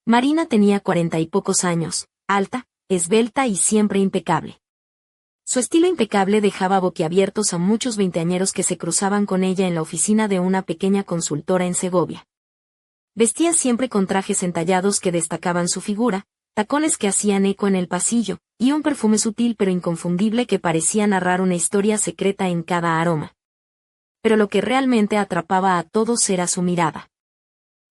Marina tenía 40 y pocos años, alta, esbelta y siempre impecable. Su estilo impecable dejaba boquiabiertos a muchos veinteañeros que se cruzaban con ella en la oficina de una pequeña consultora en Segovia. Vestía siempre con trajes entallados que destacaban su figura, tacones que hacían eco en el pasillo, y un perfume sutil pero inconfundible que parecía narrar una historia secreta en cada aroma. Pero lo que realmente atrapaba a todos era su mirada.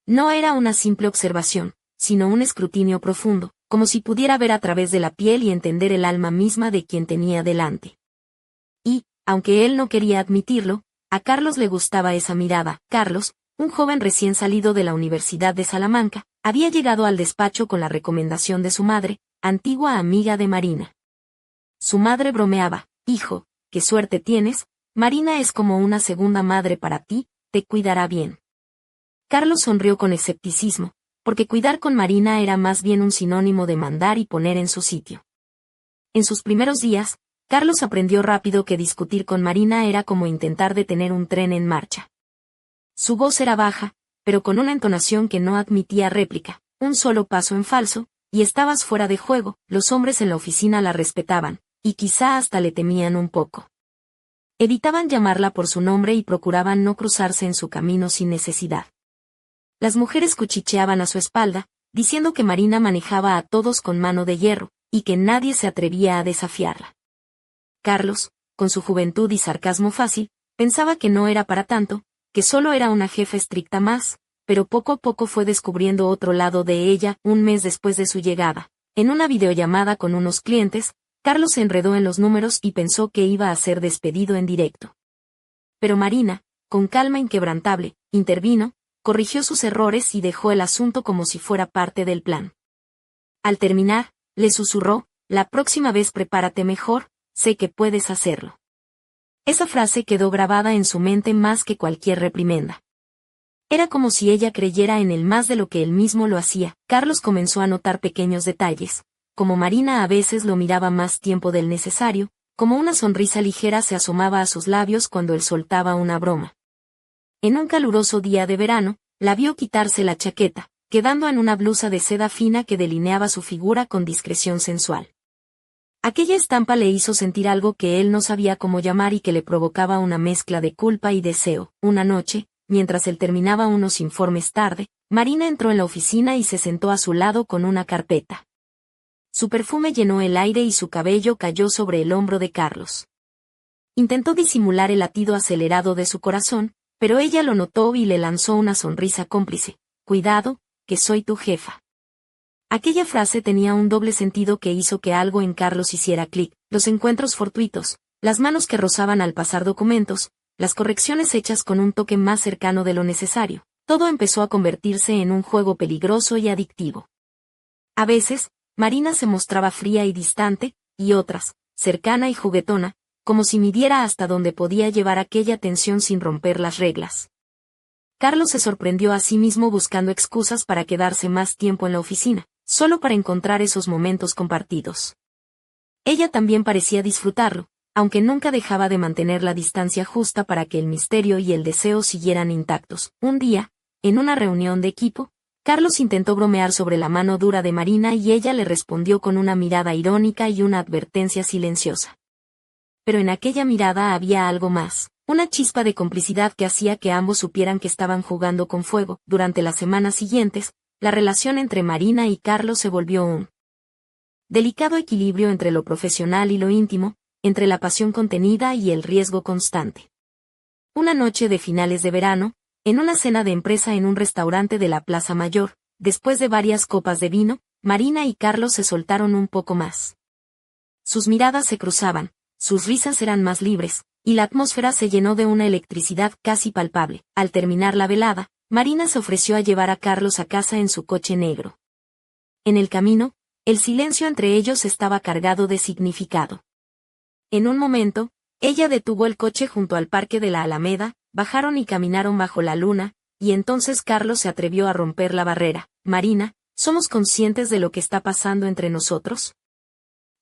No era una simple observación, sino un escrutinio profundo, como si pudiera ver a través de la piel y entender el alma misma de quien tenía delante. Y, aunque él no quería admitirlo, a Carlos le gustaba esa mirada. Carlos, un joven recién salido de la Universidad de Salamanca, había llegado al despacho con la recomendación de su madre, antigua amiga de Marina. Su madre bromeaba: «Hijo, qué suerte tienes, Marina es como una segunda madre para ti, te cuidará bien». Carlos sonrió con escepticismo, porque cuidar con Marina era más bien un sinónimo de mandar y poner en su sitio. En sus primeros días, Carlos aprendió rápido que discutir con Marina era como intentar detener un tren en marcha. Su voz era baja, pero con una entonación que no admitía réplica, un solo paso en falso, y estabas fuera de juego. Los hombres en la oficina la respetaban, y quizá hasta le temían un poco. Evitaban llamarla por su nombre y procuraban no cruzarse en su camino sin necesidad. Las mujeres cuchicheaban a su espalda, diciendo que Marina manejaba a todos con mano de hierro, y que nadie se atrevía a desafiarla. Carlos, con su juventud y sarcasmo fácil, pensaba que no era para tanto, que solo era una jefa estricta más, pero poco a poco fue descubriendo otro lado de ella. Un mes después de su llegada, en una videollamada con unos clientes, Carlos se enredó en los números y pensó que iba a ser despedido en directo. Pero Marina, con calma inquebrantable, intervino, corrigió sus errores y dejó el asunto como si fuera parte del plan. Al terminar, le susurró: «La próxima vez prepárate mejor, sé que puedes hacerlo». Esa frase quedó grabada en su mente más que cualquier reprimenda. Era como si ella creyera en él más de lo que él mismo lo hacía. Carlos comenzó a notar pequeños detalles, como Marina a veces lo miraba más tiempo del necesario, como una sonrisa ligera se asomaba a sus labios cuando él soltaba una broma. En un caluroso día de verano, la vio quitarse la chaqueta, quedando en una blusa de seda fina que delineaba su figura con discreción sensual. Aquella estampa le hizo sentir algo que él no sabía cómo llamar y que le provocaba una mezcla de culpa y deseo. Una noche, mientras él terminaba unos informes tarde, Marina entró en la oficina y se sentó a su lado con una carpeta. Su perfume llenó el aire y su cabello cayó sobre el hombro de Carlos. Intentó disimular el latido acelerado de su corazón, pero ella lo notó y le lanzó una sonrisa cómplice: «Cuidado, que soy tu jefa». Aquella frase tenía un doble sentido que hizo que algo en Carlos hiciera clic: los encuentros fortuitos, las manos que rozaban al pasar documentos, las correcciones hechas con un toque más cercano de lo necesario. Todo empezó a convertirse en un juego peligroso y adictivo. A veces, Marina se mostraba fría y distante, y otras, cercana y juguetona, como si midiera hasta dónde podía llevar aquella tensión sin romper las reglas. Carlos se sorprendió a sí mismo buscando excusas para quedarse más tiempo en la oficina, solo para encontrar esos momentos compartidos. Ella también parecía disfrutarlo, aunque nunca dejaba de mantener la distancia justa para que el misterio y el deseo siguieran intactos. Un día, en una reunión de equipo, Carlos intentó bromear sobre la mano dura de Marina y ella le respondió con una mirada irónica y una advertencia silenciosa. Pero en aquella mirada había algo más, una chispa de complicidad que hacía que ambos supieran que estaban jugando con fuego. Durante las semanas siguientes, la relación entre Marina y Carlos se volvió un delicado equilibrio entre lo profesional y lo íntimo, entre la pasión contenida y el riesgo constante. Una noche de finales de verano, en una cena de empresa en un restaurante de la Plaza Mayor, después de varias copas de vino, Marina y Carlos se soltaron un poco más. Sus miradas se cruzaban, sus risas eran más libres, y la atmósfera se llenó de una electricidad casi palpable. Al terminar la velada, Marina se ofreció a llevar a Carlos a casa en su coche negro. En el camino, el silencio entre ellos estaba cargado de significado. En un momento, ella detuvo el coche junto al parque de la Alameda, bajaron y caminaron bajo la luna, y entonces Carlos se atrevió a romper la barrera. «Marina, ¿somos conscientes de lo que está pasando entre nosotros?».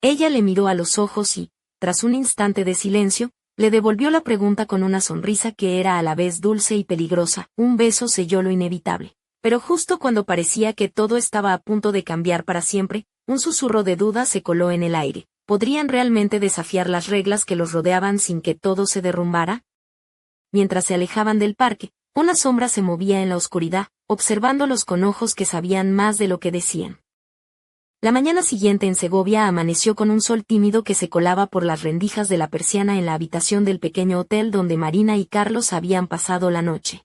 Ella le miró a los ojos y, tras un instante de silencio, le devolvió la pregunta con una sonrisa que era a la vez dulce y peligrosa. Un beso selló lo inevitable. Pero justo cuando parecía que todo estaba a punto de cambiar para siempre, un susurro de duda se coló en el aire. ¿Podrían realmente desafiar las reglas que los rodeaban sin que todo se derrumbara? Mientras se alejaban del parque, una sombra se movía en la oscuridad, observándolos con ojos que sabían más de lo que decían. La mañana siguiente en Segovia amaneció con un sol tímido que se colaba por las rendijas de la persiana en la habitación del pequeño hotel donde Marina y Carlos habían pasado la noche.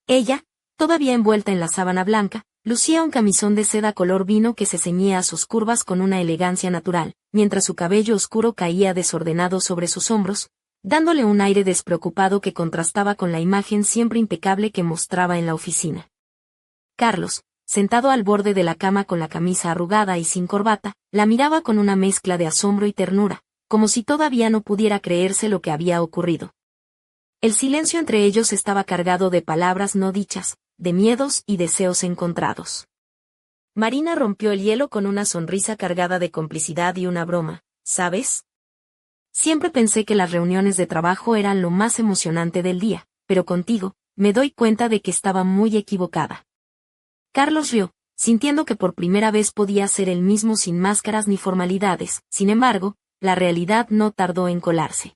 Ella, todavía envuelta en la sábana blanca, lucía un camisón de seda color vino que se ceñía a sus curvas con una elegancia natural, mientras su cabello oscuro caía desordenado sobre sus hombros, dándole un aire despreocupado que contrastaba con la imagen siempre impecable que mostraba en la oficina. Carlos, sentado al borde de la cama con la camisa arrugada y sin corbata, la miraba con una mezcla de asombro y ternura, como si todavía no pudiera creerse lo que había ocurrido. El silencio entre ellos estaba cargado de palabras no dichas, de miedos y deseos encontrados. Marina rompió el hielo con una sonrisa cargada de complicidad y una broma. ¿Sabes? Siempre pensé que las reuniones de trabajo eran lo más emocionante del día, pero contigo, me doy cuenta de que estaba muy equivocada. Carlos rió, sintiendo que por primera vez podía ser él mismo sin máscaras ni formalidades. Sin embargo, la realidad no tardó en colarse.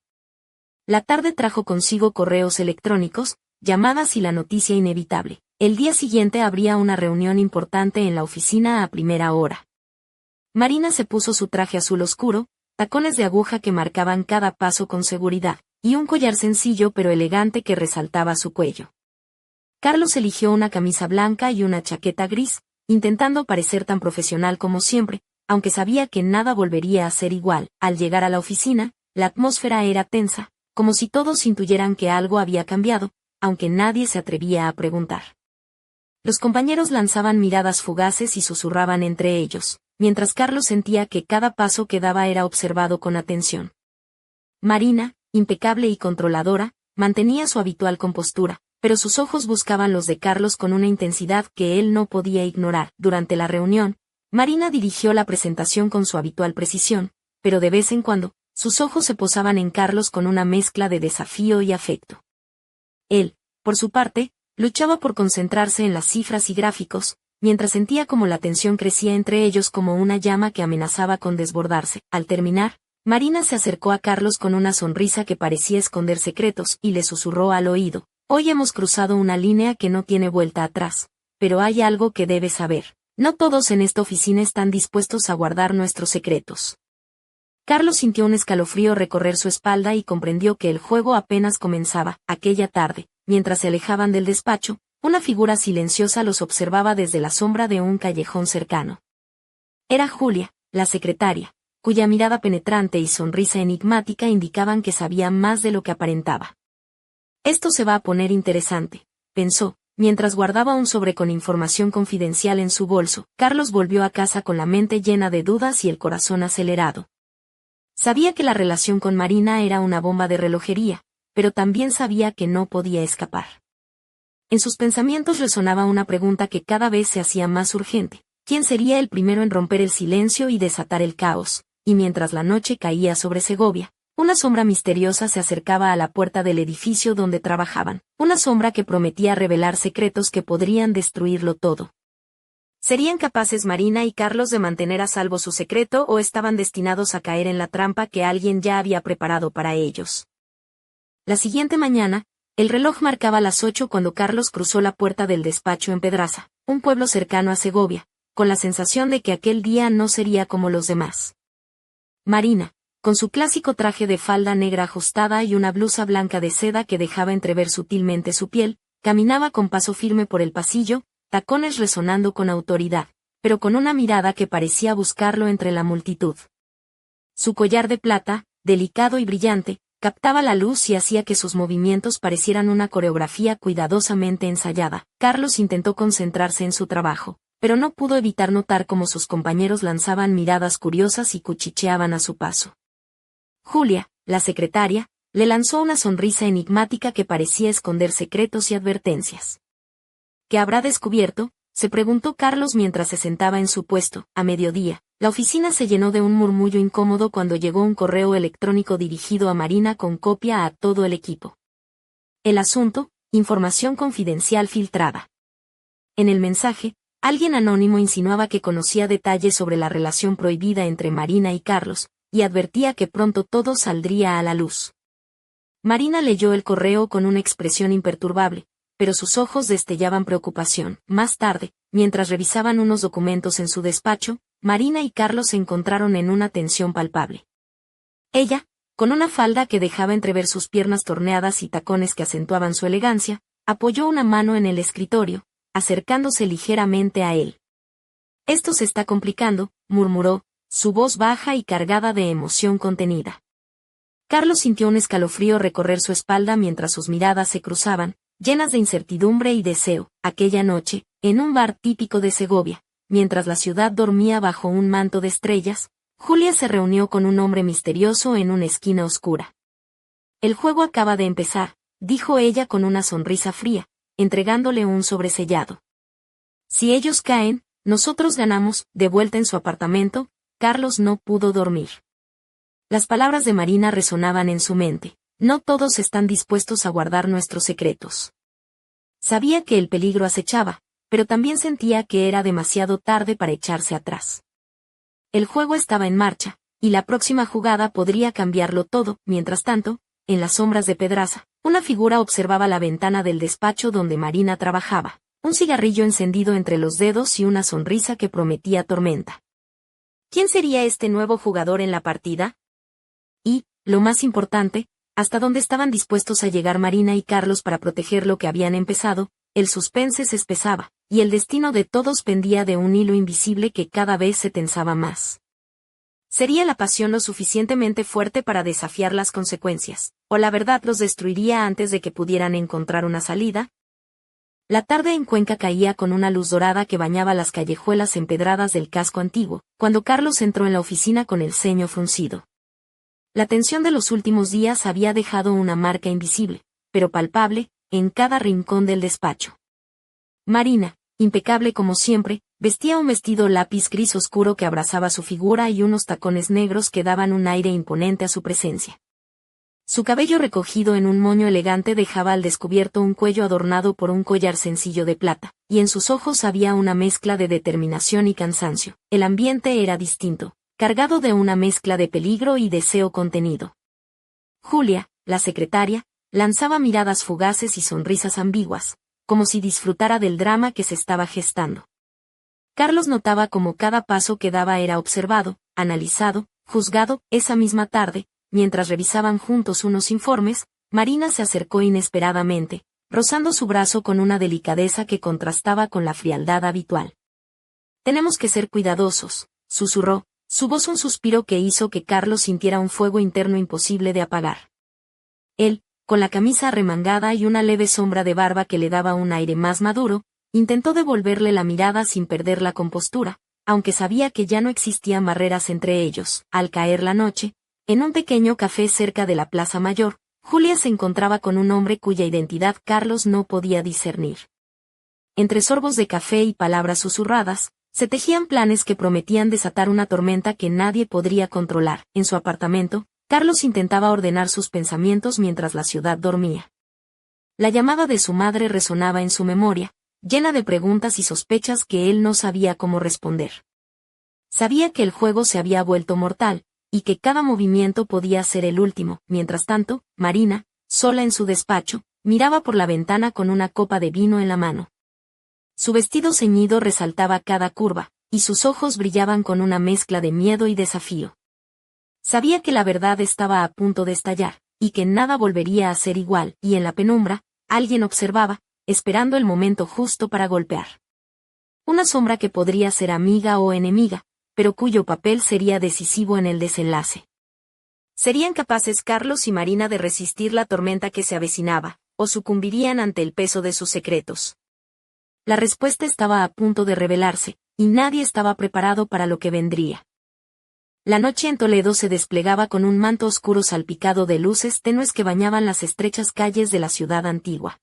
La tarde trajo consigo correos electrónicos, llamadas y la noticia inevitable. El día siguiente habría una reunión importante en la oficina a primera hora. Marina se puso su traje azul oscuro, tacones de aguja que marcaban cada paso con seguridad, y un collar sencillo pero elegante que resaltaba su cuello. Carlos eligió una camisa blanca y una chaqueta gris, intentando parecer tan profesional como siempre, aunque sabía que nada volvería a ser igual. Al llegar a la oficina, la atmósfera era tensa, como si todos intuyeran que algo había cambiado, aunque nadie se atrevía a preguntar. Los compañeros lanzaban miradas fugaces y susurraban entre ellos, mientras Carlos sentía que cada paso que daba era observado con atención. Marina, impecable y controladora, mantenía su habitual compostura, pero sus ojos buscaban los de Carlos con una intensidad que él no podía ignorar. Durante la reunión, Marina dirigió la presentación con su habitual precisión, pero de vez en cuando, sus ojos se posaban en Carlos con una mezcla de desafío y afecto. Él, por su parte, luchaba por concentrarse en las cifras y gráficos, mientras sentía como la tensión crecía entre ellos como una llama que amenazaba con desbordarse. Al terminar, Marina se acercó a Carlos con una sonrisa que parecía esconder secretos y le susurró al oído: «Hoy hemos cruzado una línea que no tiene vuelta atrás, pero hay algo que debes saber. No todos en esta oficina están dispuestos a guardar nuestros secretos». Carlos sintió un escalofrío recorrer su espalda y comprendió que el juego apenas comenzaba. Aquella tarde, mientras se alejaban del despacho, una figura silenciosa los observaba desde la sombra de un callejón cercano. Era Julia, la secretaria, cuya mirada penetrante y sonrisa enigmática indicaban que sabía más de lo que aparentaba. «Esto se va a poner interesante», pensó, mientras guardaba un sobre con información confidencial en su bolso. Carlos volvió a casa con la mente llena de dudas y el corazón acelerado. Sabía que la relación con Marina era una bomba de relojería, pero también sabía que no podía escapar. En sus pensamientos resonaba una pregunta que cada vez se hacía más urgente: ¿quién sería el primero en romper el silencio y desatar el caos? Y mientras la noche caía sobre Segovia, una sombra misteriosa se acercaba a la puerta del edificio donde trabajaban, una sombra que prometía revelar secretos que podrían destruirlo todo. ¿Serían capaces Marina y Carlos de mantener a salvo su secreto o estaban destinados a caer en la trampa que alguien ya había preparado para ellos? La siguiente mañana, el reloj marcaba las 8 cuando Carlos cruzó la puerta del despacho en Pedraza, un pueblo cercano a Segovia, con la sensación de que aquel día no sería como los demás. Marina, con su clásico traje de falda negra ajustada y una blusa blanca de seda que dejaba entrever sutilmente su piel, caminaba con paso firme por el pasillo, tacones resonando con autoridad, pero con una mirada que parecía buscarlo entre la multitud. Su collar de plata, delicado y brillante, captaba la luz y hacía que sus movimientos parecieran una coreografía cuidadosamente ensayada. Carlos intentó concentrarse en su trabajo, pero no pudo evitar notar cómo sus compañeros lanzaban miradas curiosas y cuchicheaban a su paso. Julia, la secretaria, le lanzó una sonrisa enigmática que parecía esconder secretos y advertencias. ¿Qué habrá descubierto?, se preguntó Carlos mientras se sentaba en su puesto. A mediodía, la oficina se llenó de un murmullo incómodo cuando llegó un correo electrónico dirigido a Marina con copia a todo el equipo. El asunto: información confidencial filtrada. En el mensaje, alguien anónimo insinuaba que conocía detalles sobre la relación prohibida entre Marina y Carlos, y advertía que pronto todo saldría a la luz. Marina leyó el correo con una expresión imperturbable, pero sus ojos destellaban preocupación. Más tarde, mientras revisaban unos documentos en su despacho, Marina y Carlos se encontraron en una tensión palpable. Ella, con una falda que dejaba entrever sus piernas torneadas y tacones que acentuaban su elegancia, apoyó una mano en el escritorio, acercándose ligeramente a él. «Esto se está complicando», murmuró, su voz baja y cargada de emoción contenida. Carlos sintió un escalofrío recorrer su espalda mientras sus miradas se cruzaban, llenas de incertidumbre y deseo. Aquella noche, en un bar típico de Segovia, mientras la ciudad dormía bajo un manto de estrellas, Julia se reunió con un hombre misterioso en una esquina oscura. «El juego acaba de empezar», dijo ella con una sonrisa fría, entregándole un sobresellado. «Si ellos caen, nosotros ganamos». De vuelta en su apartamento, Carlos no pudo dormir. Las palabras de Marina resonaban en su mente. No todos están dispuestos a guardar nuestros secretos. Sabía que el peligro acechaba, pero también sentía que era demasiado tarde para echarse atrás. El juego estaba en marcha, y la próxima jugada podría cambiarlo todo. Mientras tanto, en las sombras de Pedraza, una figura observaba la ventana del despacho donde Marina trabajaba, un cigarrillo encendido entre los dedos y una sonrisa que prometía tormenta. ¿Quién sería este nuevo jugador en la partida? Y, lo más importante, ¿hasta dónde estaban dispuestos a llegar Marina y Carlos para proteger lo que habían empezado? El suspense se espesaba, y el destino de todos pendía de un hilo invisible que cada vez se tensaba más. ¿Sería la pasión lo suficientemente fuerte para desafiar las consecuencias, o la verdad los destruiría antes de que pudieran encontrar una salida? La tarde en Cuenca caía con una luz dorada que bañaba las callejuelas empedradas del casco antiguo, cuando Carlos entró en la oficina con el ceño fruncido. La tensión de los últimos días había dejado una marca invisible, pero palpable, en cada rincón del despacho. Marina, impecable como siempre, vestía un vestido lápiz gris oscuro que abrazaba su figura y unos tacones negros que daban un aire imponente a su presencia. Su cabello recogido en un moño elegante dejaba al descubierto un cuello adornado por un collar sencillo de plata, y en sus ojos había una mezcla de determinación y cansancio. El ambiente era distinto, cargado de una mezcla de peligro y deseo contenido. Julia, la secretaria, lanzaba miradas fugaces y sonrisas ambiguas, como si disfrutara del drama que se estaba gestando. Carlos notaba cómo cada paso que daba era observado, analizado, juzgado. Esa misma tarde, mientras revisaban juntos unos informes, Marina se acercó inesperadamente, rozando su brazo con una delicadeza que contrastaba con la frialdad habitual. «Tenemos que ser cuidadosos», susurró, su voz un suspiro que hizo que Carlos sintiera un fuego interno imposible de apagar. Él, con la camisa arremangada y una leve sombra de barba que le daba un aire más maduro, intentó devolverle la mirada sin perder la compostura, aunque sabía que ya no existían barreras entre ellos. Al caer la noche, en un pequeño café cerca de la Plaza Mayor, Julia se encontraba con un hombre cuya identidad Carlos no podía discernir. Entre sorbos de café y palabras susurradas, se tejían planes que prometían desatar una tormenta que nadie podría controlar. En su apartamento, Carlos intentaba ordenar sus pensamientos mientras la ciudad dormía. La llamada de su madre resonaba en su memoria, llena de preguntas y sospechas que él no sabía cómo responder. Sabía que el juego se había vuelto mortal, y que cada movimiento podía ser el último. Mientras tanto, Marina, sola en su despacho, miraba por la ventana con una copa de vino en la mano. Su vestido ceñido resaltaba cada curva, y sus ojos brillaban con una mezcla de miedo y desafío. Sabía que la verdad estaba a punto de estallar, y que nada volvería a ser igual, y en la penumbra, alguien observaba, esperando el momento justo para golpear. Una sombra que podría ser amiga o enemiga, pero cuyo papel sería decisivo en el desenlace. ¿Serían capaces Carlos y Marina de resistir la tormenta que se avecinaba, o sucumbirían ante el peso de sus secretos? La respuesta estaba a punto de revelarse, y nadie estaba preparado para lo que vendría. La noche en Toledo se desplegaba con un manto oscuro salpicado de luces tenues que bañaban las estrechas calles de la ciudad antigua.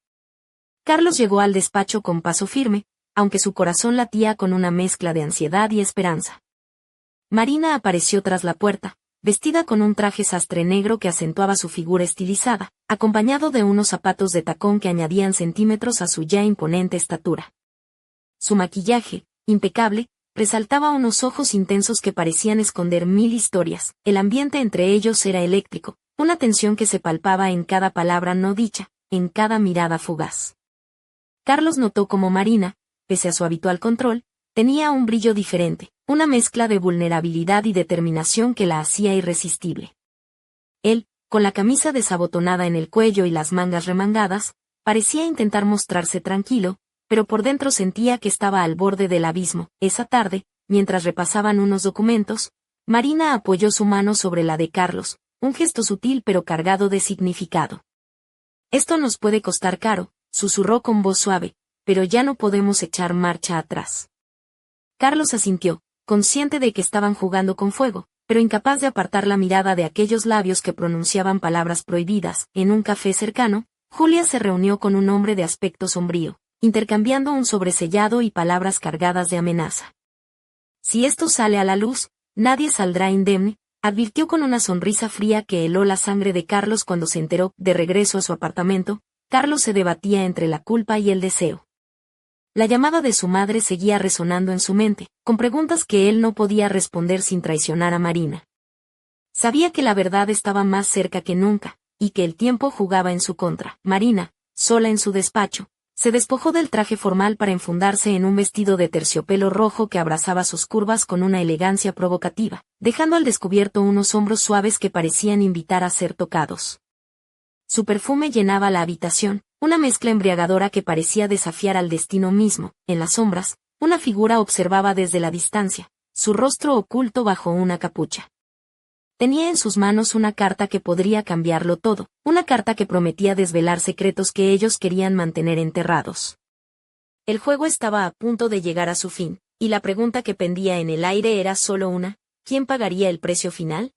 Carlos llegó al despacho con paso firme, aunque su corazón latía con una mezcla de ansiedad y esperanza. Marina apareció tras la puerta, vestida con un traje sastre negro que acentuaba su figura estilizada, acompañado de unos zapatos de tacón que añadían centímetros a su ya imponente estatura. Su maquillaje, impecable, resaltaba unos ojos intensos que parecían esconder mil historias. El ambiente entre ellos era eléctrico, una tensión que se palpaba en cada palabra no dicha, en cada mirada fugaz. Carlos notó cómo Marina, pese a su habitual control, tenía un brillo diferente, una mezcla de vulnerabilidad y determinación que la hacía irresistible. Él, con la camisa desabotonada en el cuello y las mangas remangadas, parecía intentar mostrarse tranquilo, pero por dentro sentía que estaba al borde del abismo. Esa tarde, mientras repasaban unos documentos, Marina apoyó su mano sobre la de Carlos, un gesto sutil pero cargado de significado. «Esto nos puede costar caro», susurró con voz suave, «pero ya no podemos echar marcha atrás». Carlos asintió, consciente de que estaban jugando con fuego, pero incapaz de apartar la mirada de aquellos labios que pronunciaban palabras prohibidas. En un café cercano, Julia se reunió con un hombre de aspecto sombrío, intercambiando un sobresellado y palabras cargadas de amenaza. «Si esto sale a la luz, nadie saldrá indemne», advirtió con una sonrisa fría que heló la sangre de Carlos cuando se enteró. De regreso a su apartamento, Carlos se debatía entre la culpa y el deseo. La llamada de su madre seguía resonando en su mente, con preguntas que él no podía responder sin traicionar a Marina. Sabía que la verdad estaba más cerca que nunca, y que el tiempo jugaba en su contra. Marina, sola en su despacho, se despojó del traje formal para enfundarse en un vestido de terciopelo rojo que abrazaba sus curvas con una elegancia provocativa, dejando al descubierto unos hombros suaves que parecían invitar a ser tocados. Su perfume llenaba la habitación, una mezcla embriagadora que parecía desafiar al destino mismo. En las sombras, una figura observaba desde la distancia, su rostro oculto bajo una capucha. Tenía en sus manos una carta que podría cambiarlo todo, una carta que prometía desvelar secretos que ellos querían mantener enterrados. El juego estaba a punto de llegar a su fin, y la pregunta que pendía en el aire era solo una: ¿quién pagaría el precio final?